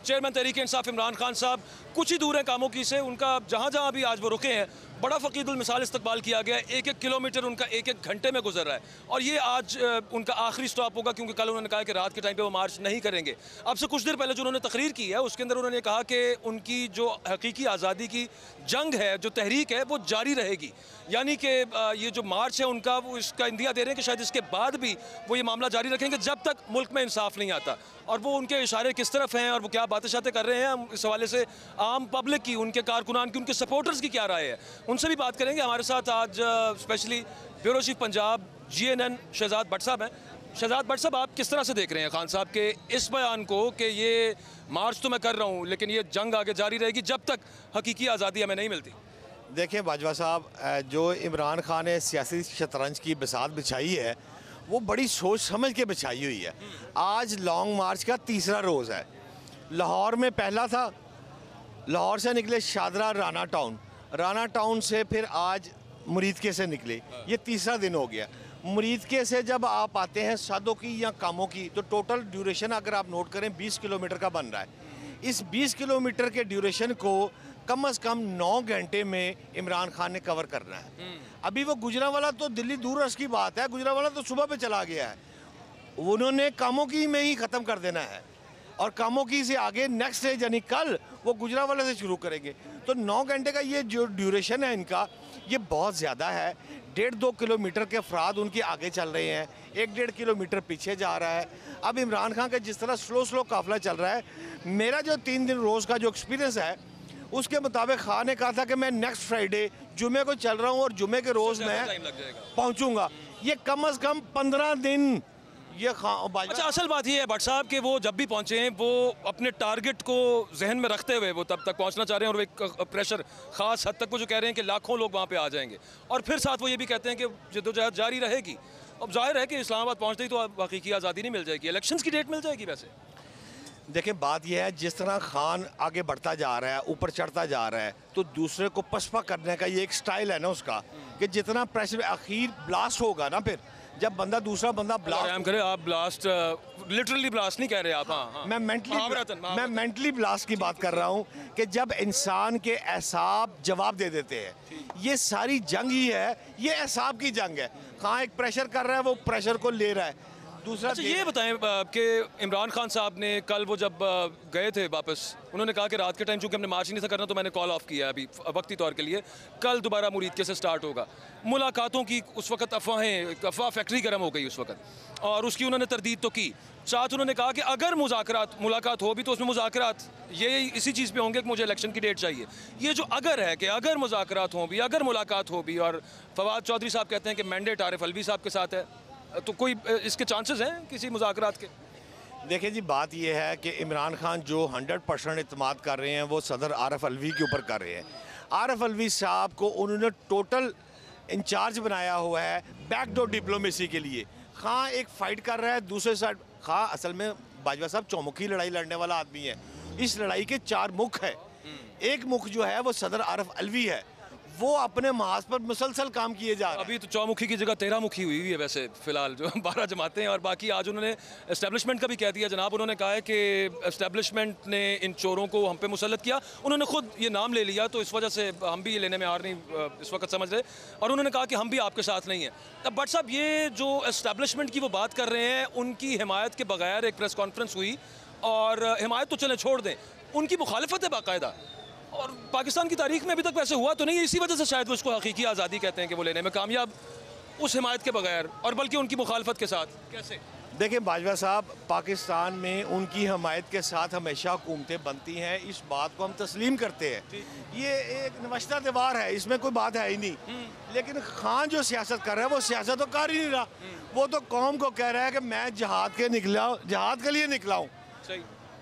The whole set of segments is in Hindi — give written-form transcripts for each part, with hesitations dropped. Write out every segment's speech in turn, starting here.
चेयरमैन तहरीक इंसाफ इमरान खान साहब कुछ ही दूर हैं कामोकी से। उनका जहाँ जहाँ भी आज वो रुके हैं बड़ा फ़कीदुल मिसाल इस्तकबाल किया गया है। 1-1 किलोमीटर उनका 1-1 घंटे में गुजर रहा है और ये आज उनका आखिरी स्टॉप होगा, क्योंकि कल उन्होंने कहा कि रात के टाइम पे वो मार्च नहीं करेंगे। अब से कुछ देर पहले जो उन्होंने तकरीर की है उसके अंदर उन्होंने कहा कि उनकी जो हकीकी आज़ादी की जंग है, जो तहरीक है, वो जारी रहेगी। यानी कि ये जो मार्च है उनका, वो इसका इंदिया दे रहे हैं कि शायद इसके बाद भी वो ये मामला जारी रखेंगे जब तक मुल्क में इंसाफ नहीं आता। और वो उनके इशारे किस तरफ हैं और वो क्या बातें शातें कर रहे हैं, हम इस हवाले से आम पब्लिक की, उनके कारकुनान की, उनके सपोर्टर्स की क्या राय है, उनसे भी बात करेंगे। हमारे साथ आज specially bureau chief Punjab GNN Shahzad Bhatt साहब हैं। शहजाद भट्ट साहब, आप किस तरह से देख रहे हैं खान साहब के इस बयान को कि ये मार्च तो मैं कर रहा हूँ लेकिन ये जंग आगे जारी रहेगी जब तक हकीकी आज़ादी हमें नहीं मिलती? देखिए बाजवा साहब, जो इमरान खान ने सियासी शतरंज की बिसात बिछाई है वो बड़ी सोच समझ के बिछाई हुई है। आज लॉन्ग मार्च का तीसरा रोज़ है। लाहौर में पहला था, लाहौर से निकले शादरा राना टाउन, राना टाउन से फिर आज मुरीदके से निकले, ये तीसरा दिन हो गया। मुरीदके से जब आप आते हैं सादों की या कामों की, तो टोटल ड्यूरेशन अगर आप नोट करें 20 किलोमीटर का बन रहा है। इस 20 किलोमीटर के ड्यूरेशन को कम से कम 9 घंटे में इमरान खान ने कवर करना है। अभी वो गुजरांवाला तो दिल्ली दूरस की बात है, गुजरांवाला तो सुबह पे चला गया है, उन्होंने कामों की में ही ख़त्म कर देना है और कामों की से आगे नेक्स्ट डे यानी कल वो गुजरांवाला से शुरू करेंगे। तो 9 घंटे का ये जो ड्यूरेशन है इनका, ये बहुत ज़्यादा है। 1.5-2 किलोमीटर के अफराद उनके आगे चल रहे हैं, 1-1.5 किलोमीटर पीछे जा रहा है। अब इमरान खान का जिस तरह स्लो काफिला चल रहा है, मेरा जो 3 दिन रोज़ का जो एक्सपीरियंस है उसके मुताबिक खान ने कहा था कि मैं नेक्स्ट फ्राइडे जुमे को चल रहा हूँ और जुमे के रोज़ मैं पहुँचूँगा। ये कम से कम 15 दिन ये अच्छा, असल बात ये है भट्ट साहब कि वो जब भी पहुँचे हैं वो अपने टारगेट को जहन में रखते हुए वो तब तक पहुँचना चाह रहे हैं और एक प्रेशर ख़ास हद तक वो जो कह रहे हैं कि लाखों लोग वहाँ पे आ जाएंगे और फिर साथ वो ये भी कहते हैं कि जद्दोजहद जारी रहेगी। अब जाहिर है कि इस्लामाबाद पहुँचते ही तो हकीकी आज़ादी नहीं मिल जाएगी, इलेक्शंस की डेट मिल जाएगी। वैसे देखिए बात यह है, जिस तरह खान आगे बढ़ता जा रहा है, ऊपर चढ़ता जा रहा है, तो दूसरे को पसपा करने का ये एक स्टाइल है ना उसका, कि जितना प्रेशर आखिर ब्लास्ट होगा ना, फिर जब बंदा दूसरा बंदा ब्लास्ट करे, आप ब्लास्ट लिटरली ब्लास्ट नहीं कह रहे आप। हाँ। मैं मेंटली ब्लास्ट की बात कर रहा हूँ कि जब इंसान के एहसाब जवाब दे देते हैं। ये सारी जंग ही है, ये एहसाब की जंग है। कहाँ एक प्रेशर कर रहा है, वो प्रेशर को ले रहा है दूसरा। अच्छा, ये बताएं कि इमरान खान साहब ने कल वो जब गए थे वापस, उन्होंने कहा कि रात के टाइम चूंकि हमने मार्च नहीं था करना तो मैंने कॉल ऑफ किया अभी वक्ती तौर के लिए, कल दोबारा मुरीदके से स्टार्ट होगा। मुलाकातों की उस वक्त अफवाह फैक्ट्री गर्म हो गई उस वक्त और उसकी उन्होंने तरदीद तो की। साथ उन्होंने कहा कि अगर मुलाकात हो भी तो उसमें मुज़ाकरात ये इसी चीज़ पे होंगे कि मुझे इलेक्शन की डेट चाहिए। ये जो अगर है कि अगर मुज़ाकरात हो भी, अगर मुलाकात हो भी, और फवाद चौधरी साहब कहते हैं कि मैंडेट आरिफ अलवी साहब के साथ है, तो कोई इसके चांसेस हैं किसी मुज़ाकरात के? देखिए जी, बात यह है कि इमरान खान जो 100% इत्मीनान कर रहे हैं वो सदर आरिफ अलवी के ऊपर कर रहे हैं। आरिफ अलवी साहब को उन्होंने टोटल इंचार्ज बनाया हुआ है बैकडोर डिप्लोमेसी के लिए। खां एक फ़ाइट कर रहा है, दूसरे साइड खां असल में बाजवा साहब चौमुखी लड़ाई लड़ने वाला आदमी है। इस लड़ाई के 4 मुख है। एक मुख जो है वो सदर आरिफ अलवी है, वो अपने महाज पर मुसलसल काम किए जा रहे हैं। अभी तो चौमुखी की जगह 13 मुखी हुई है वैसे फ़िलहाल, जो 12 जमातें हैं। और बाकी आज उन्होंने एस्टेब्लिशमेंट का भी कह दिया जनाब। उन्होंने कहा है कि एस्टेब्लिशमेंट ने इन चोरों को हम पे मुसल्लत किया। उन्होंने खुद ये नाम ले लिया, तो इस वजह से हम भी ये लेने में हार नहीं इस वक्त समझ रहे। और उन्होंने कहा कि हम भी आपके साथ नहीं हैं। अब भट्ट साहब, ये जो एस्टेब्लिशमेंट की वो बात कर रहे हैं, उनकी हिमायत के बगैर एक प्रेस कॉन्फ्रेंस हुई और हिमायत तो चलें छोड़ दें, उनकी मुखालफत है बाकायदा। और पाकिस्तान की तारीख में अभी तक वैसे हुआ तो नहीं है, इसी वजह से शायद वो उसको हकीकी आज़ादी कहते हैं कि वो लेने में कामयाब उस हिमायत के बगैर और बल्कि उनकी मुखालफत के साथ। कैसे? देखिए बाजवा साहब, पाकिस्तान में उनकी हमायत के साथ हमेशा हुकूमतें बनती हैं, इस बात को हम तस्लीम करते हैं। ये एक नवश्ता दीवार है, इसमें कोई बात है ही नहीं। लेकिन खान जो सियासत कर रहा है वो सियासत तो कर ही नहीं रहा। वो तो कौम को कह रहा है कि मैं जहाद के लिए निकला हूँ।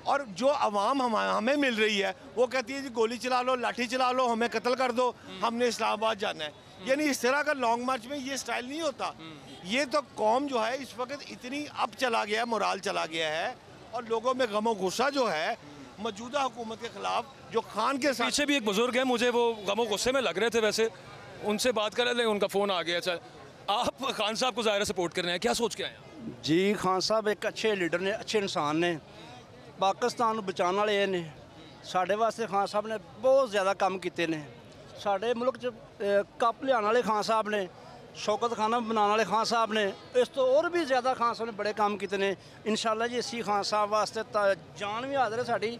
और जो आवाम हमें मिल रही है वो कहती है जी गोली चला लो, लाठी चला लो, हमें कत्ल कर दो, हमने इस्लामाबाद जाना है। यानी इस तरह का लॉन्ग मार्च में ये स्टाइल नहीं होता। ये तो कौम जो है इस वक्त इतनी अप चला गया, मोराल चला गया है और लोगों में गमो गुस्सा जो है मौजूदा हुकूमत के खिलाफ, जो खान के साथ। पीछे भी एक बुजुर्ग है, मुझे वो गमो गुस्से में लग रहे थे, वैसे उनसे बात कर रहे थे, उनका फ़ोन आ गया। अच्छा, आप खान साहब को ज़ाहिर सपोर्ट कर रहे हैं, क्या सोच के आए? जी, खान साहब एक अच्छे लीडर ने, अच्छे इंसान ने, ਪਾਕਿਸਤਾਨ ਨੂੰ ਬਚਾਉਣ ਵਾਲੇ ਇਹ ਨੇ। ਸਾਡੇ ਵਾਸਤੇ ਖਾਨ ਸਾਹਿਬ ਨੇ ਬਹੁਤ ਜ਼ਿਆਦਾ ਕੰਮ ਕੀਤੇ ਨੇ। ਸਾਡੇ ਮੁਲਕ 'ਚ ਕੱਪ ਲਿਆਉਣ ਵਾਲੇ ਖਾਨ ਸਾਹਿਬ ਨੇ, ਸ਼ੌਕਤ ਖਾਨਾ ਬਣਾਉਣ ਵਾਲੇ ਖਾਨ ਸਾਹਿਬ ਨੇ, ਇਸ ਤੋਂ ਹੋਰ ਵੀ ਜ਼ਿਆਦਾ ਖਾਨ ਸਾਹਿਬ ਨੇ ਬੜੇ ਕੰਮ ਕੀਤੇ ਨੇ। ਇਨਸ਼ਾਅੱਲਾ ਜੀ ਅਸੀਂ ਖਾन साहब वास्ते जान भी हाजिर है साड़ी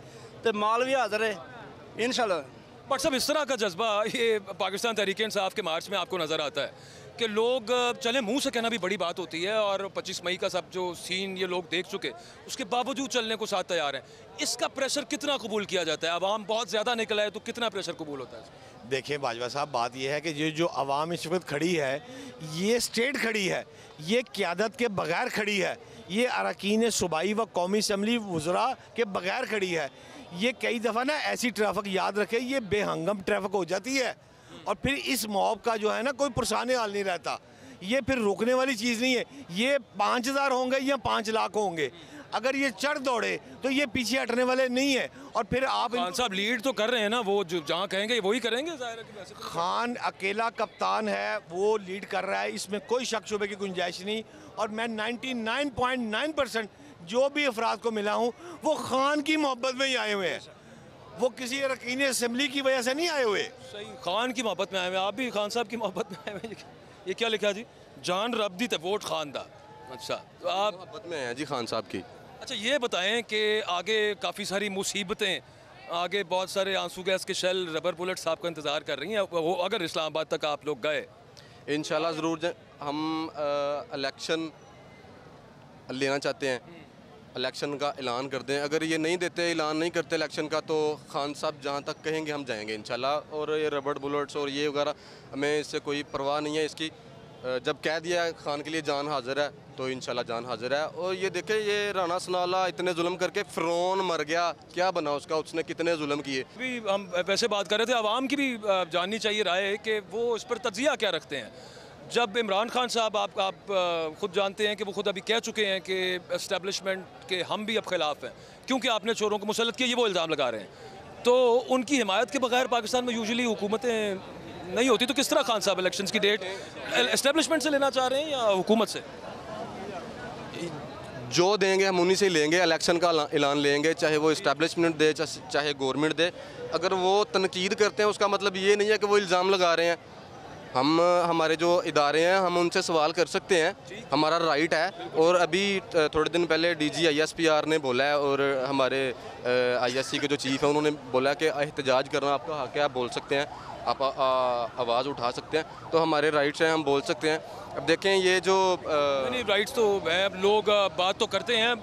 तो माल भी हाजिर है इंशाल्लाह। बट सब इस तरह का जज्बा ये पाकिस्तान तहरीक इंसाफ के मार्च में आपको नज़र आता है कि लोग चले मुंह से कहना भी बड़ी बात होती है, और 25 मई का सब जो सीन ये लोग देख चुके उसके बावजूद चलने को साथ तैयार हैं। इसका प्रेशर कितना कबूल किया जाता है? आवाम बहुत ज़्यादा निकल आए तो कितना प्रेशर कबूल होता है? देखिए बाजवा साहब, बात यह है कि ये जो आवाम इस वक्त खड़ी है, ये स्टेट खड़ी है, ये क़यादत के बगैर खड़ी है, ये अरकान सूबाई व कौमी असम्बली वज़रा के बगैर खड़ी है। ये कई दफ़ा ना ऐसी ट्रैफिक, याद रखें, ये बेहंगम ट्रैफिक हो जाती है और फिर इस मॉब का जो है ना कोई पुरसाने हाल नहीं रहता। ये फिर रुकने वाली चीज़ नहीं है। ये 5000 होंगे या 5 लाख होंगे, अगर ये चढ़ दौड़े तो ये पीछे हटने वाले नहीं है। और फिर आप खान साहब लीड तो कर रहे हैं ना, वो जो जहाँ कहेंगे वही करेंगे। ज़ाहिर है कि वैसे तो खान अकेला कप्तान है, वो लीड कर रहा है, इसमें कोई शक शुबे की गुंजाइश नहीं। और मैं 99.9% जो भी अफराद को मिला हूँ वो खान की मोहब्बत में ही आए हुए हैं, वो किसी अरकान असम्बली की वजह से नहीं आए हुए। सही, खान की मोहब्बत में आए हुए। आप भी खान साहब की मोहब्बत में आए हुए। ये क्या लिखा जी? जान रब दी ते वोट खान दा। अच्छा, तो आप मोहब्बत में हैं जी खान साहब की। अच्छा ये बताएं कि आगे काफ़ी सारी मुसीबतें, आगे बहुत सारे आंसू गैस के शेल, रबर बुलेट्स आपका इंतज़ार कर रही हैं। वो अगर इस्लामाबाद तक आप लोग गए इंशाल्लाह ज़रूर हम इलेक्शन लेना चाहते हैं, इलेक्शन का ऐलान कर दें। अगर ये नहीं देते, ऐलान नहीं करते इलेक्शन का, तो खान साहब जहाँ तक कहेंगे हम जाएंगे इंशाल्लाह। और ये रबड़ बुलेट्स और ये वगैरह हमें इससे कोई परवाह नहीं है इसकी। जब कह दिया है खान के लिए जान हाजिर है तो इंशाल्लाह जान हाजिर है। और ये देखें, ये राना सनाउल्लाह इतने जुल्म करके फ़िरौन मर गया, क्या बना उसका? उसने कितने जुल्म किए। भी हम वैसे बात कर रहे थे, आवाम की भी जाननी चाहिए राय कि वो इस पर तज्जिया क्या रखते हैं। जब इमरान खान साहब आप ख़ुद जानते हैं कि वो ख़ुद अभी कह चुके हैं कि इस्टेब्लिशमेंट के हम भी अब ख़िलाफ़ हैं क्योंकि आपने चोरों को मुसल्लत किया, ये वो इल्ज़ाम लगा रहे हैं, तो उनकी हिमायत के बगैर पाकिस्तान में यूजुअली हुकूमतें नहीं होती। तो किस तरह खान साहब इलेक्शंस की डेट इस्टेब्लिशमेंट से लेना चाह रहे हैं या हुकूमत से? जो देंगे हम उन्हीं से ही लेंगे, इलेक्शन का ऐलान लेंगे, चाहे वो इस्टेब्लिशमेंट दे चाहे गवर्नमेंट दे। अगर वो तनकीद करते हैं उसका मतलब ये नहीं है कि वो इल्ज़ाम लगा रहे हैं। हम हमारे जो इदारे हैं हम उनसे सवाल कर सकते हैं, हमारा राइट है। और अभी थोड़े दिन पहले DG ISPR ने बोला है और हमारे ISC के जो चीफ़ हैं उन्होंने बोला कि एहतजाज करना आपका हक़ है, आप बोल सकते हैं, आप आवाज़ उठा सकते हैं, तो हमारे राइट्स हैं, हम बोल सकते हैं। अब देखें ये जो नहीं राइट्स तो है, लोग बात तो करते हैं,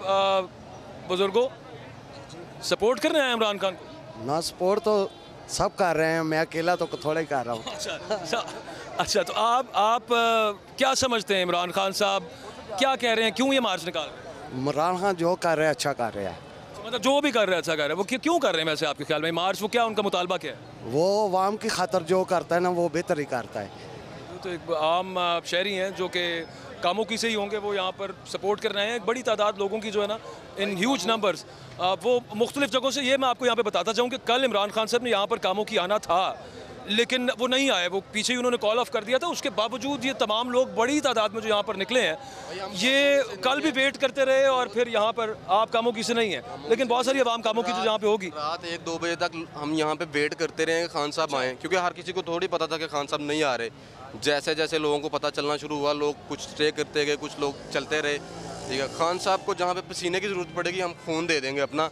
बुज़ुर्गों सपोर्ट कर रहे हैं इमरान खान को? ना सपोर्ट तो सब कर रहे हैं, मैं अकेला तो थोड़ा ही कर रहा हूँ। अच्छा तो आप क्या समझते हैं इमरान खान साहब क्या कह रहे हैं, क्यों ये मार्च निकाल रहे हैं? इमरान खान जो कर रहे हैं अच्छा कर रहे हैं। मतलब जो भी कर रहे हैं अच्छा कर रहे हैं, वो क्यों कर रहे हैं वैसे आपके ख्याल में मार्च? वो क्या उनका मुतालबा क्या है? वो अवाम की खातर जो करता है ना वो बेहतर ही करता है। तो एक आम शहरी हैं जो कि कामों की से ही होंगे, वो यहाँ पर सपोर्ट कर रहे हैं। एक बड़ी तादाद लोगों की जो है ना, इन ह्यूज नंबर्स, वो मुख्तलिफ जगहों से। ये मैं आपको यहाँ पे बताता चाहूँ कि कल इमरान खान साहब ने यहाँ पर कामों की आना था लेकिन वो नहीं आए, वो पीछे ही उन्होंने कॉल ऑफ कर दिया था। उसके बावजूद ये तमाम लोग बड़ी तादाद में जो यहाँ पर निकले हैं, ये कल भी वेट करते रहे और फिर यहाँ पर आप कामों की से नहीं है, लेकिन बहुत सारी आवाम कामों की जो यहाँ पे होगी। रात 1-2 बजे तक हम यहाँ पे वेट करते रहे खान साहब आए, क्योंकि हर किसी को थोड़ी पता था कि खान साहब नहीं आ रहे। जैसे जैसे लोगों को पता चलना शुरू हुआ, लोग कुछ स्टे करते गए, कुछ लोग चलते रहे। ठीक है, खान साहब को जहाँ पे पसीने की ज़रूरत पड़ेगी हम खून दे देंगे अपना,